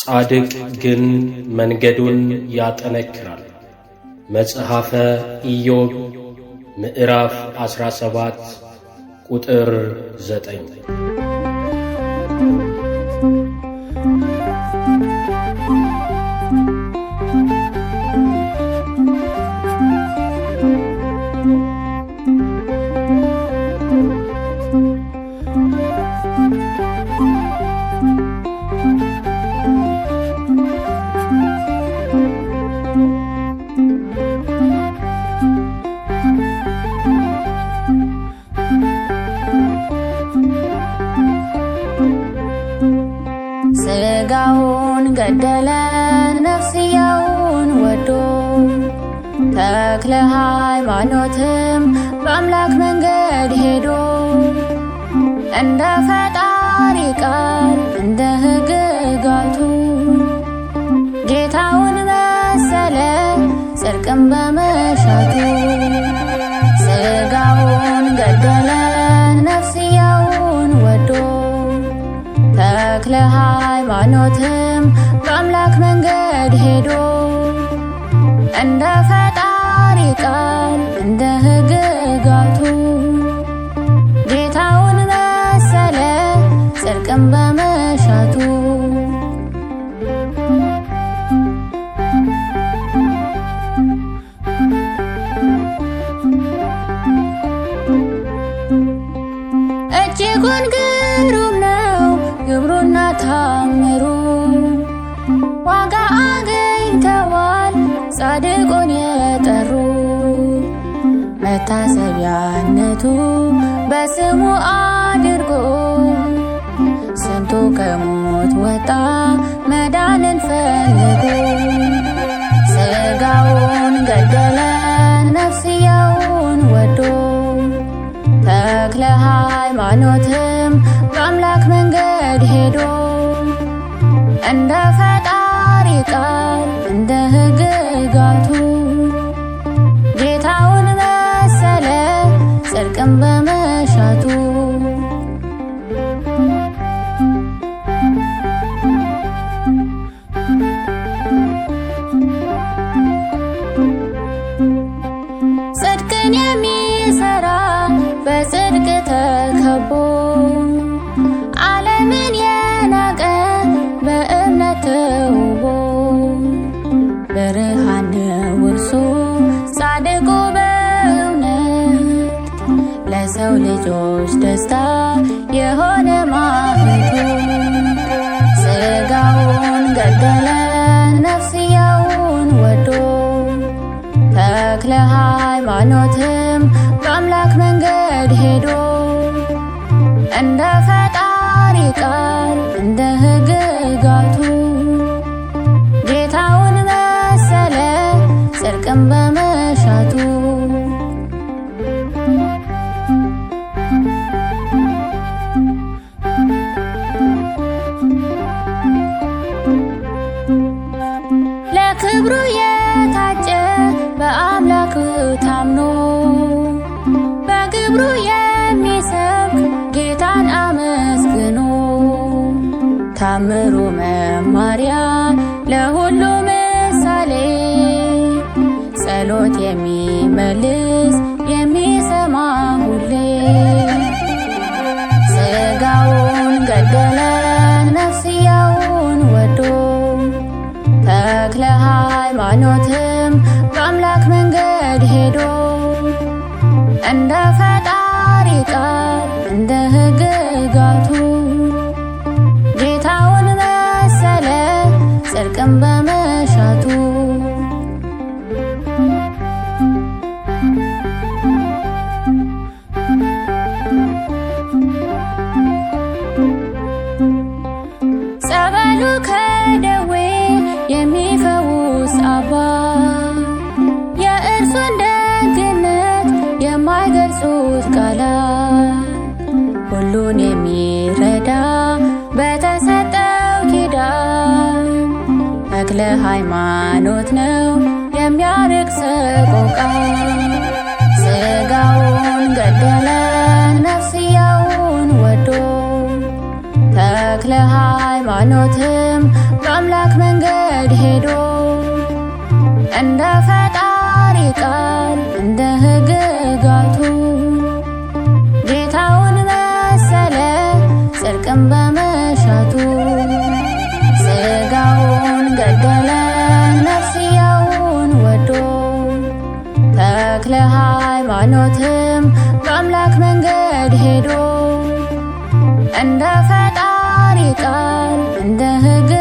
ጻድቅ ግን መንገዱን ያጠነክራል። መጽሐፈ ኢዮብ ምዕራፍ 17 ቁጥር 9። ሥጋውን ገደለ ነፍስያውን ወዶ ተክለ ሃይማኖትም በአምላክ መንገድ ሄዶ እንደ ፈጣሪ ቃል እንደ ሕግጋቱ ጌታውን መሰለ ጽድቅን በመሻቱ። ሥጋውን ገደለ ነፍስያውን ወዶ ተክለ ሃይማኖትም በአምላክ መንገድ ሄዶ እንደ ፈጣሪ ቃል እንደ ሕግጋቱ ጌታውን መሰለ ጽድቅን በመሻቱ። እጅጉን ግሩም ነው ግብሩና ታምሩ ዋጋ አግኝተዋል ጻድቁን የጠሩ። መታሰቢያነቱ በስሙ አድርጎ ስንቱ ከሞት ወጣ መዳንን ፈልጎ። ሥጋውን ገደለ ነፍስያውን ወዶ ተክለ ሃይማኖትም በአምላክ መንገድ ሄዶ እንደ ፈጣሪ ቃል እንደ ሕግጋቱ ጌታውን መሰለ ጽድቅን በመሻቱ። ጽድቅን የሚሰራ በጽድቅ ተከቦ ዓለምን የናቀ በእምነት ተውቦ ብርሃን ውርሱ ጻድቁ በእውነት ለሰው ልጆች ደስታ የሆነ ማህቱ። ሥጋውን ገደለ ነፍስያውን ወዶ ተክለ ሃይማኖትም በአምላክ መንገድ ሄዶ እንደ ፈጣሪ ቃል እንደ ሕግጋቱ ጌታውን መሰለ ጽድቅን በመሻቱ። ለክብሩ የታጨ በአምላኩ ታምኖ በግብሩ የሚሰብክ ጌታን አመስግኖ ታምሩ መማሪያ ለሁሉ ምሳሌ ጸሎት የሚመልስ የሚሰማ ሁሌ። ሥጋውን ገደለ ነፍስያውን ወዶ ተክለ ሃይማኖትም በአምላክ መንገድ ሄዶ እንደ ፈጣሪ ቃል እንደ ሕግጋቱ ጌታውን መሰለ ጽድቅን በመሻቱ። ጸበሉ ከደዌ የሚፈውስ አባት የእርሱን ደግነት የማይገልጹት ቃላት ሁሉን የሚረዳ በተሰጠው ኪዳን ተክለ ሃይማኖት ነው የሚያርቅ ሰቆቃ። ሥጋውን ገደለ ነፍስያውን ወዶ ተክለ ተክለ ሃይማኖትም በአምላክ መንገድ ሄዶ እንደ ፈጣሪ ቃል እንደ ሕግጋቱ ጌታውን መሰለ ጽድቅን በመሻቱ ሥጋውን ገደለ ነፍስያውን ወዶ ተክለ ሃይማኖትም በአምላክ መንገድ ሄዶ እንደ ፈጣሪ ቃል እንደ ሕግ